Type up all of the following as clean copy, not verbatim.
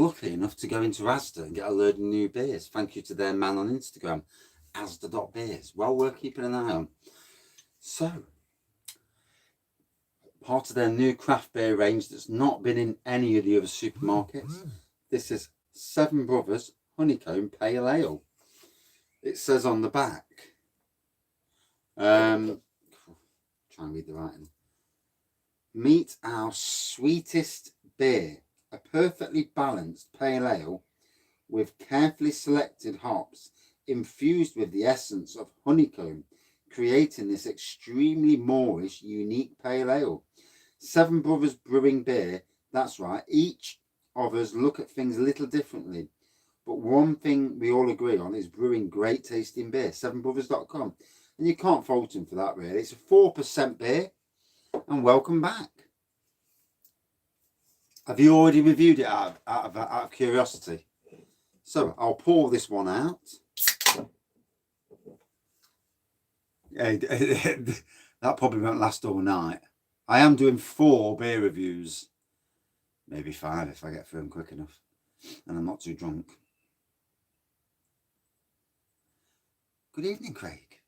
lucky enough to go into Asda and get a load of new beers. Thank you to their man on Instagram, asda.beers. Well worth keeping an eye on. So, part of their new craft beer range that's not been in any of the other supermarkets. This is Seven Brothers Honeycomb Pale Ale. It says on the back, try and read the writing. Meet our sweetest beer, a perfectly balanced pale ale with carefully selected hops infused with the essence of honeycomb, creating this extremely moreish, unique pale ale. Seven Brothers Brewing beer, that's right, each of us look at things a little differently, but one thing we all agree on is brewing great tasting beer. Sevenbrothers.com, and you can't fault them for that really. It's a 4% beer, and welcome back. Have you already reviewed it out of curiosity? So I'll pour this one out. That probably won't last all night. I am doing 4 beer reviews, maybe 5 if I get through them quick enough, and I'm not too drunk. Good evening, Craig.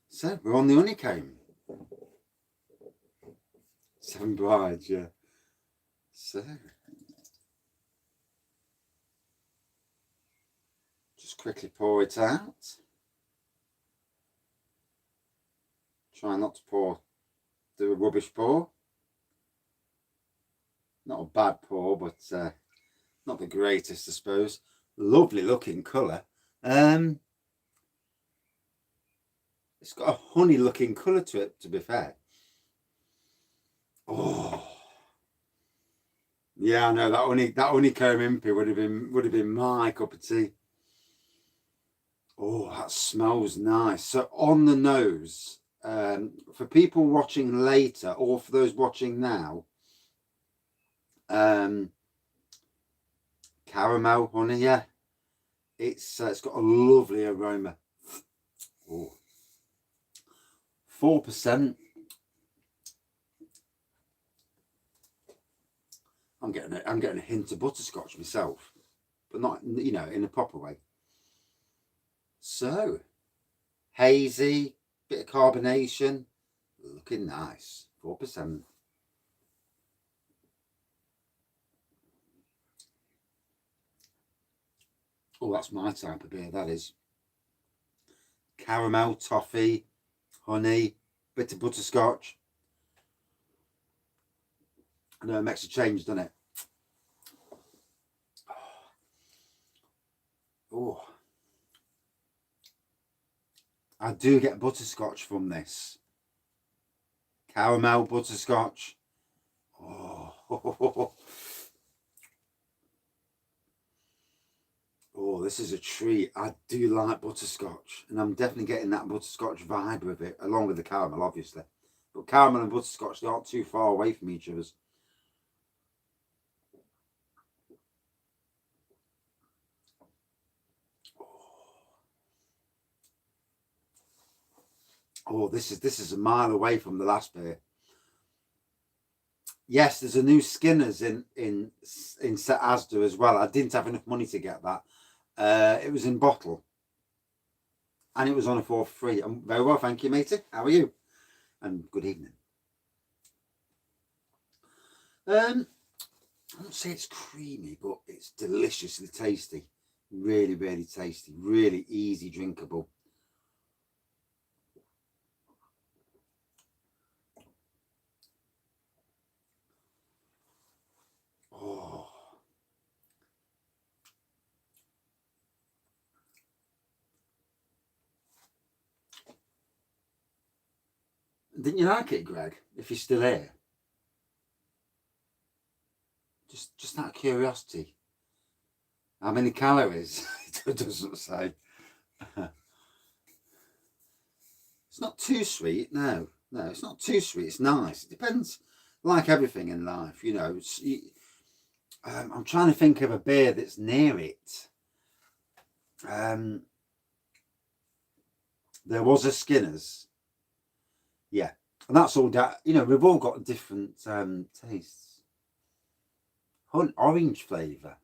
So we're on the Honeycomb. 7 brides, yeah. So just quickly pour it out. Try not to do a rubbish pour. Not a bad pour, but not the greatest, I suppose. Lovely looking colour. It's got a honey looking colour to it, to be fair. Oh, yeah, I know that honeycomb impy would have been my cup of tea. Oh, that smells nice. So on the nose, for people watching later or for those watching now, caramel honey, yeah. It's got a lovely aroma. Oh. 4%. I'm getting a hint of butterscotch myself, but not, you know, in a proper way. So hazy, bit of carbonation, looking nice. 4%. Oh, that's my type of beer, that is. Caramel, toffee, honey, bit of butterscotch. I know it makes a change, doesn't it? Oh, I do get butterscotch from this. Caramel, butterscotch. Oh, oh, this is a treat. I do like butterscotch, and I'm definitely getting that butterscotch vibe with it, along with the caramel, obviously. But caramel and butterscotch, they aren't too far away from each other. Oh, this is a mile away from the last beer. Yes, there's a new Skinner's in Asda as well. I didn't have enough money to get that. It was in bottle, and it was on a 4 for free. I'm very well, thank you, matey. How are you? And good evening. I won't say it's creamy, but it's deliciously tasty. Really, really tasty. Really easy drinkable. Oh. Didn't you like it, Greg? If you're still here. Just out of curiosity. How many calories? It doesn't say. It's not too sweet, no, it's not too sweet. It's nice. It depends, like everything in life, you know. I'm trying to think of a beer that's near it. There was a Skinner's, yeah, and that's all that, you know. We've all got different tastes. Orange flavour.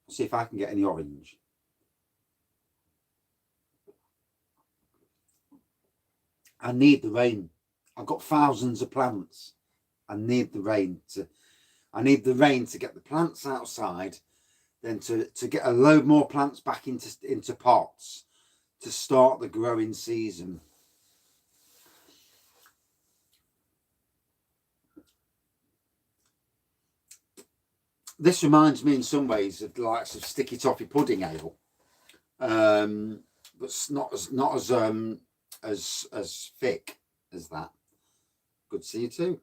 See if I can get any orange. I need the rain. I've got thousands of plants. I need the rain to get the plants outside, then to get a load more plants back into pots to start the growing season. This reminds me in some ways of the likes of sticky toffee pudding ale, but not as thick as that. Good to see you too.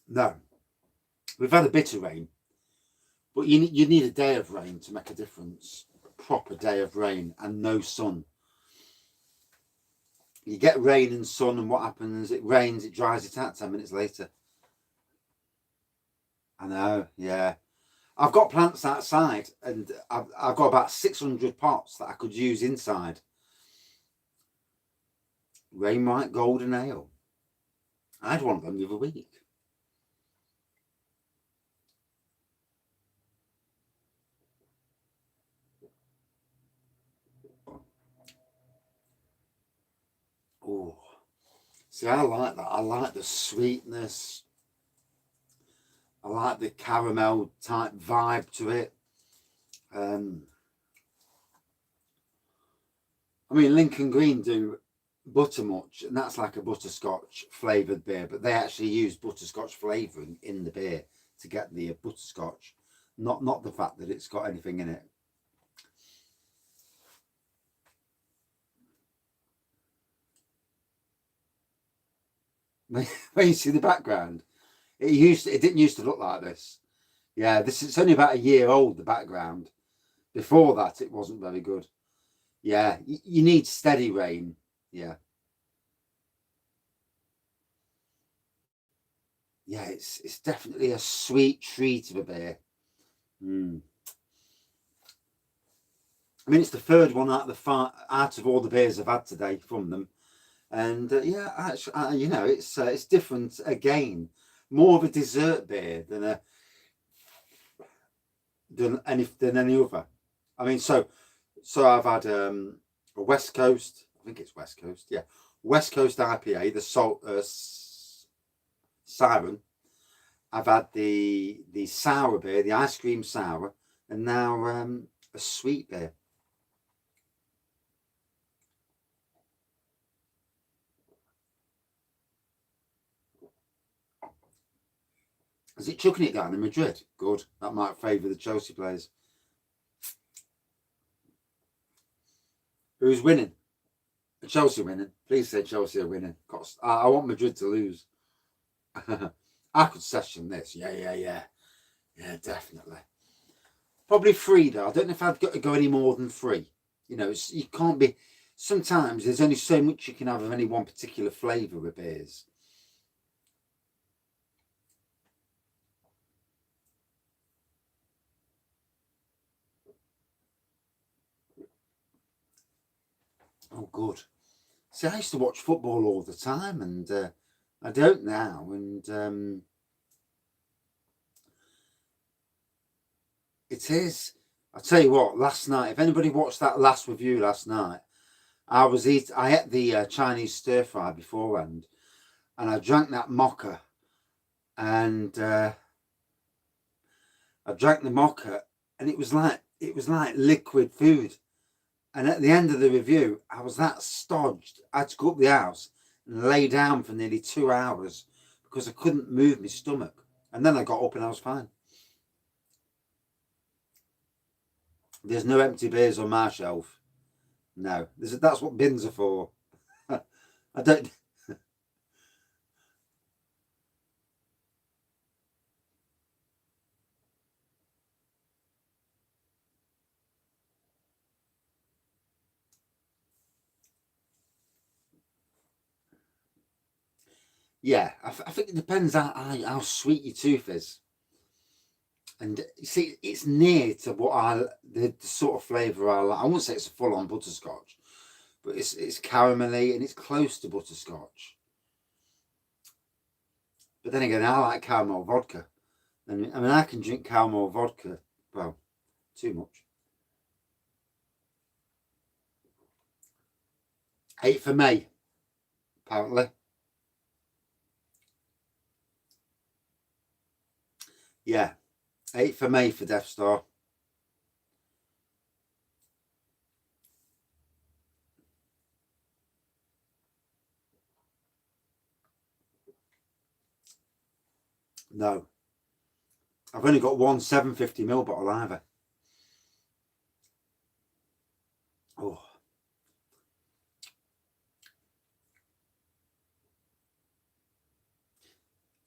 No, we've had a bit of rain, but you need a day of rain to make a difference. A proper day of rain and no sun. You get rain and sun, and what happens? It rains, it dries it out 10 minutes later. I know, yeah. I've got plants outside, and I've got about 600 pots that I could use inside. Rain White Golden Ale. I had one of them the other week. Oh, see, I like that. I like the sweetness. I like the caramel type vibe to it. I mean, Lincoln Green do buttermuch, and that's like a butterscotch flavoured beer, but they actually use butterscotch flavouring in the beer to get the butterscotch, not the fact that it's got anything in it. When you see the background, it didn't used to look like this. Yeah, it's only about a year old, the background. Before that, it wasn't very good. Yeah, you need steady rain. Yeah. Yeah, it's definitely a sweet treat of a beer. I mean, it's the third one out of all the beers I've had today from them, and yeah, actually, it's different again. More of a dessert beer than any other. I mean, so I've had a West Coast. I think it's West Coast. Yeah, West Coast IPA, the salt Siren. I've had the sour beer, the ice cream sour, and now a sweet beer. Is it chucking it down in Madrid? Good. That might favour the Chelsea players. Who's winning? Chelsea winning. Please say Chelsea are winning. I want Madrid to lose. I could session this. Yeah, definitely. Probably 3 though. I don't know if I'd got to go any more than 3. You can't be. Sometimes there's only so much you can have of any one particular flavour with beers. Oh, good. See, I used to watch football all the time, and I don't now. And it is. I'll tell you what. Last night, if anybody watched that last review last night, I ate the Chinese stir fry beforehand, and I drank that mocha, and I drank the mocha, and it was like liquid food. And at the end of the review, I was that stodged. I had to go up the house and lay down for nearly 2 hours because I couldn't move my stomach. And then I got up and I was fine. There's no empty beers on my shelf. No, that's what bins are for. I don't. Yeah, I think it depends how sweet your tooth is. And you see, it's near to what the sort of flavour I like. I won't say it's a full-on butterscotch, but it's caramelly and it's close to butterscotch. But then again, I like caramel vodka. And I mean, I can drink caramel vodka, well, too much. 8th of May, apparently. Yeah, 8th of May for Death Star. No. I've only got one 750ml bottle either. Oh.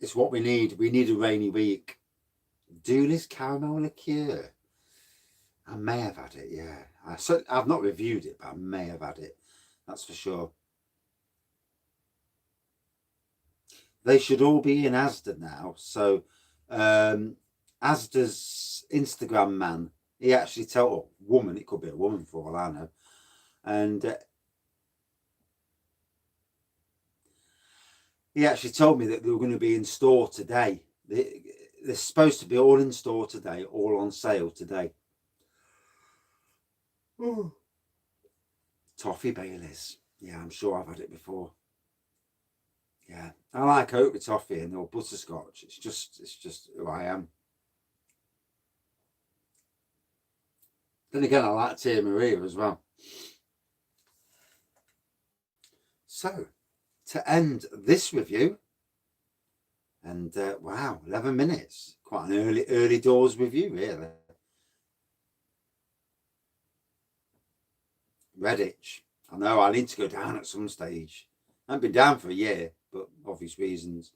It's what we need. We need a rainy week. Dooley's caramel liqueur. I may have had it, yeah. I've not reviewed it, but I may have had it. That's for sure. They should all be in Asda now. So Asda's Instagram man, he actually told woman, it could be a woman for all I know, and he actually told me that they were going to be in store today. They're supposed to be all in store today, all on sale today. Ooh. Toffee Baileys. Yeah, I'm sure I've had it before. Yeah, I like oat with toffee and or butterscotch. It's just who I am. Then again, I like Tia Maria as well. So, to end this review, and wow, 11 minutes. Quite an early doors review, really. Redditch. I know I need to go down at some stage. I haven't been down for a year, but obvious reasons.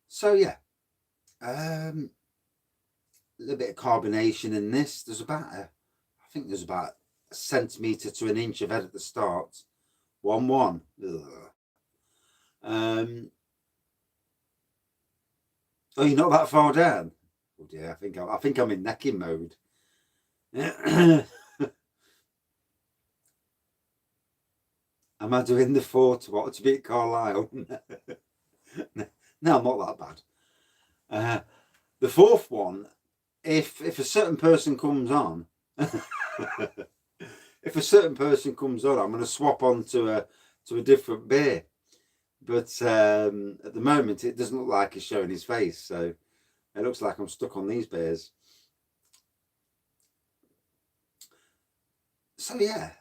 So yeah, a little bit of carbonation in this. There's about I think there's about a centimetre to an inch of head at the start. 1-1. Oh, you're not that far down. Oh dear, I think I'm in necking mode. Am I doing the 4 to beat Carlisle? No, I'm not that bad. The fourth one, if a certain person comes on, if a certain person comes on, I'm going to swap on to a different beer. But at the moment, it doesn't look like he's showing his face, so it looks like I'm stuck on these beers. So yeah,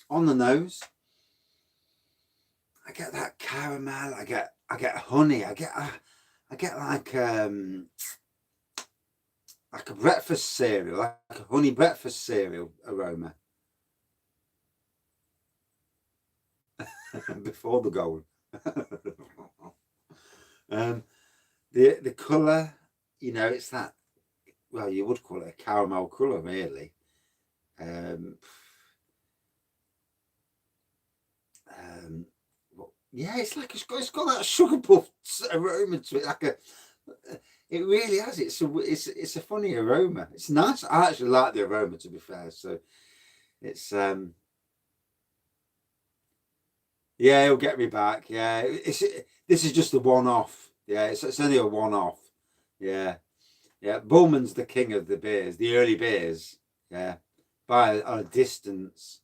on the nose, I get that caramel. I get honey. I get like a breakfast cereal, like a honey breakfast cereal aroma. Before the goal. The colour, it's that, well, you would call it a caramel colour, really. Yeah, it's like it's got that sugar puff aroma to it, it really has. It's a funny aroma. It's nice. I actually like the aroma, to be fair. So it's yeah, it'll get me back. Yeah, this is just a one-off. Yeah, it's only a one-off. Yeah, yeah. Bullman's the king of the beers, the early beers. Yeah, by a distance.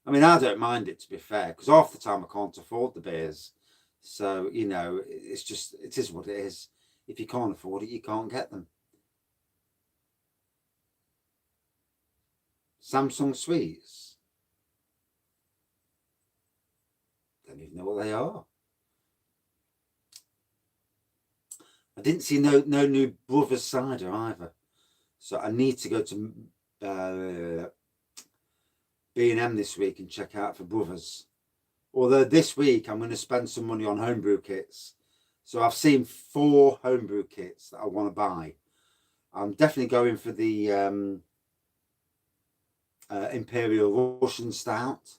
I mean, I don't mind it, to be fair, because half the time I can't afford the beers. So, it's just, it is what it is. If you can't afford it, you can't get them. Samsung Sweets. Don't even know what they are. I didn't see no new Brothers cider either. So I need to go to B&M this week and check out for Brothers. Although this week I'm going to spend some money on homebrew kits. So I've seen 4 homebrew kits that I want to buy. I'm definitely going for the Imperial Russian Stout.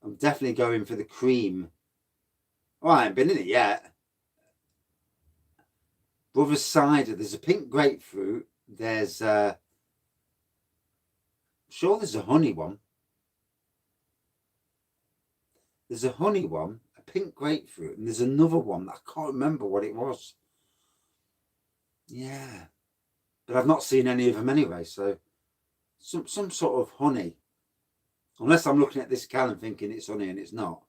I'm definitely going for the cream. Oh, I haven't been in it yet. Brothers cider. There's a pink grapefruit. There's I'm sure there's a honey one. There's a honey one, a pink grapefruit, and there's another one that I can't remember what it was. Yeah. But I've not seen any of them anyway, so some sort of honey. Unless I'm looking at this can and thinking it's honey and it's not.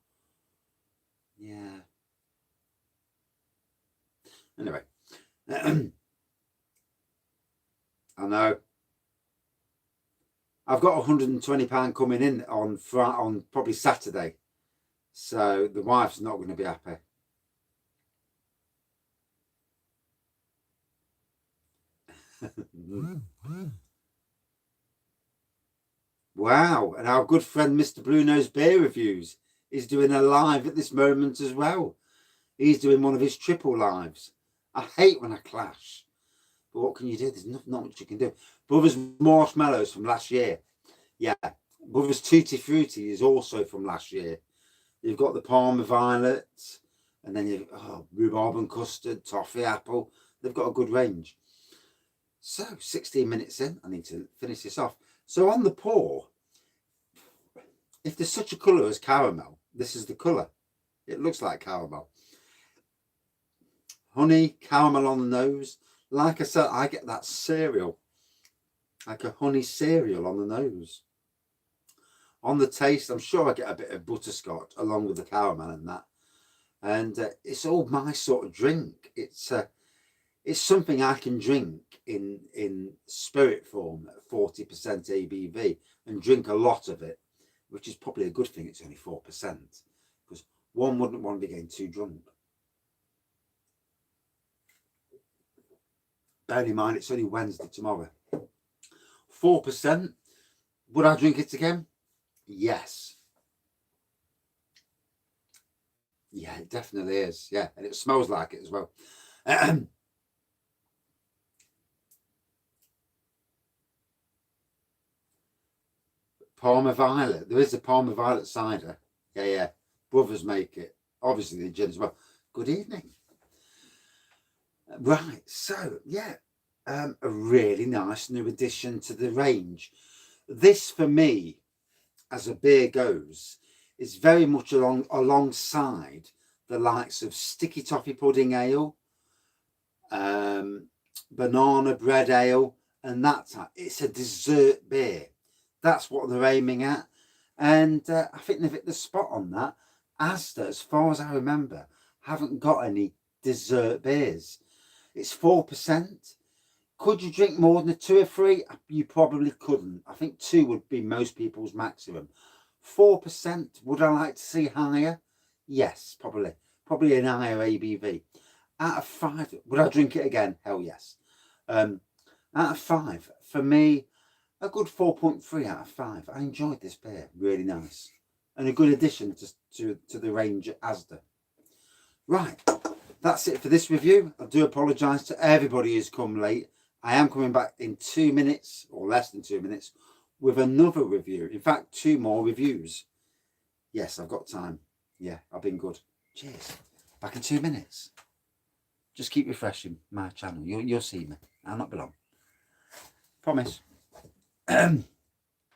Yeah. Anyway. I know. I've got £120 coming in on probably Saturday. So the wife's not going to be happy. Wow, and our good friend Mr. Bruno's Beer Reviews is doing a live at this moment as well. He's doing one of his triple lives. I hate when I clash, but what can you do? There's not much you can do. Brothers Marshmallows from last year. Yeah, Brothers Tutti Frutti is also from last year. You've got the Parma Violet, and then you've rhubarb and custard, toffee apple. They've got a good range. So 16 minutes in, I need to finish this off. So on the pour, if there's such a colour as caramel, this is the colour. It looks like caramel. Honey, caramel on the nose. Like I said, I get that cereal, like a honey cereal on the nose. On the taste, I'm sure I get a bit of butterscotch along with the caramel and that. And it's all my sort of drink. It's something I can drink in spirit form at 40% ABV and drink a lot of it, which is probably a good thing. It's only 4% because one wouldn't want to be getting too drunk. Bearing in mind, it's only Wednesday tomorrow. 4%. Would I drink it again? Yes. Yeah, it definitely is. Yeah, and it smells like it as well. Parma Violet. There is a Parma Violet cider. Yeah. Brothers make it. Obviously, the gin as well. Good evening. Right, so yeah, a really nice new addition to the range. This, for me, as a beer goes, is very much alongside the likes of sticky toffee pudding ale, banana bread ale, and that type. It's a dessert beer. That's what they're aiming at, and I think they've hit the spot on that. Asda, as far as I remember, haven't got any dessert beers. It's 4%. Could you drink more than a 2 or 3? You probably couldn't. I think 2 would be most people's maximum. 4%. Would I like to see higher? Yes, probably. Probably an higher ABV. Out of 5, would I drink it again? Hell yes. Out of 5, for me, a good 4.3 out of 5. I enjoyed this beer. Really nice. And a good addition to the range at Asda. Right. That's it for this review. I do apologise to everybody who's come late. I am coming back in 2 minutes, or less than 2 minutes, with another review. In fact, 2 more reviews. Yes, I've got time. Yeah, I've been good. Cheers. Back in 2 minutes. Just keep refreshing my channel. You'll see me. I'll not be long. Promise.